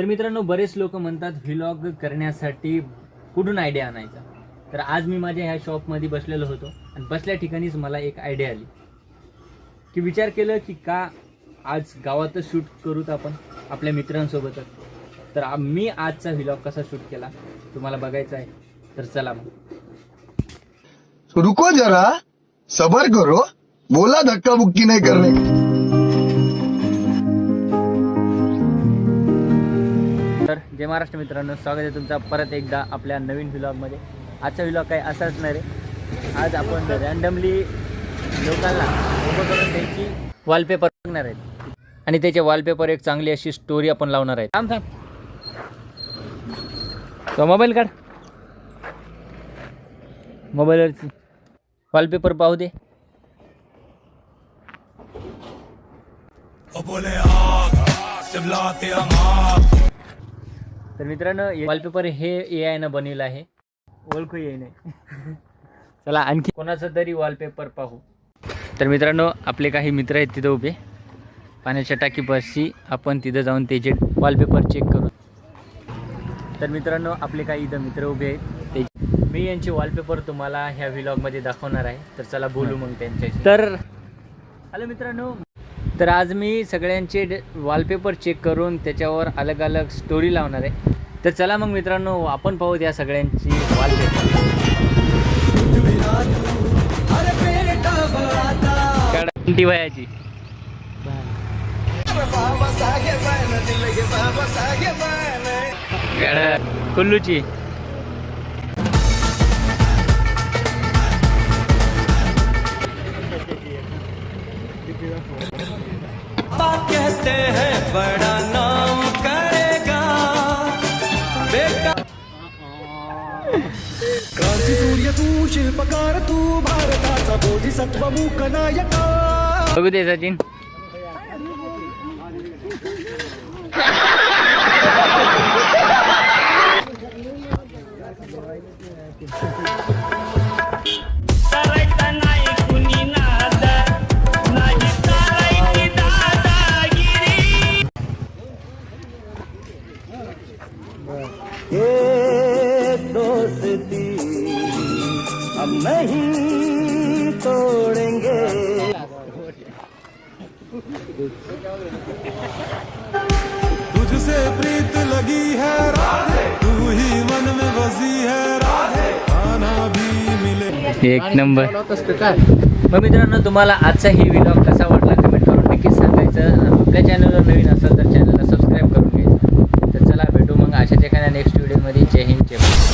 तर मित्रांनो, बरेच लोक म्हणतात व्लॉग करण्यासाठी कुठून आयडिया आणायचा. तर आज मी माझ्या ह्या शॉपमध्ये बसलेलो होतो आणि बसल्या ठिकाणीच मला एक आयडिया आली की विचार केलं की का आज गावातच शूट करूत आपण आपल्या मित्रांसोबतच. तर मी आजचा व्लॉग कसा शूट केला तुम्हाला बघायचा आहे. तर चला मग. रुको जरा, सबर करो, बोला धक्का बुक्की नहीं करने. तर जय महाराष्ट्र मित्रांनो, स्वागत आहे तुमचा परत एकदा आपल्या नवीन व्लॉगमध्ये. आजचा व्लॉग काही असा असणार आहे. आज आपण रँडमली लोकांना उभं करून त्यांची वॉलपेपर बघणार आहेत आणि त्याचे वॉलपेपर एक चांगली अशी स्टोरी आपण लावणार आहे. थांब तो मोबाईल काढ, मोबाईलवरची वॉलपेपर पाहू दे. तर मित्रांनो, वॉलपेपर हे AI न बनवलं आहे, ओळखू येई नाही. चला आणखी कोणाचं तरी वॉलपेपर पाहू. तर मित्रांनो, आपले काही मित्र आहेत तिथं उभे पाण्याच्या टाकीपाशी. आपण तिथं जाऊन त्याचे वॉलपेपर चेक करू. तर मित्रांनो, आपले काही इथं मित्र उभे आहेत, ते मी यांचे वॉलपेपर तुम्हाला ह्या व्लॉगमध्ये दाखवणार आहे. तर चला बोलू मग त्यांच्याशी. तर हॅलो मित्रांनो, तर आज मी सगळ्यांचे वॉलपेपर चेक करून त्याच्यावर अलग अलग स्टोरी लावणार आहे. तर चला मग मित्रांनो, आपण पाहू या सगळ्यांची वॉलपेपर. वयाची कुल्लूची कहते हैं बड़ा नाम करेगा क्रांती सूर्य तू, शिल्पकार तू, भारताचा बोधिसत्व मूक नायका. बघू दे सचिन. ये दोस्ती हम नहीं तोड़ेंगे. तुझसे प्रीत लगी है राधे, तू ही मन में बसी है राधे, आना भी मिले. एक नंबर. मग मित्रांनो, तुम्हाला आजचा ही व्लॉग कसा वाटला कमेंट करून नक्कीच सांगायचं. आपल्या चॅनलवर नवीन असेल तर चॅनलला सबस्क्राईब करून घ्यायचं. तर चला भेटू मग अशाच एखाद्या नेक्स्ट व्हिडिओमध्ये. जय हिंद, जय भारत.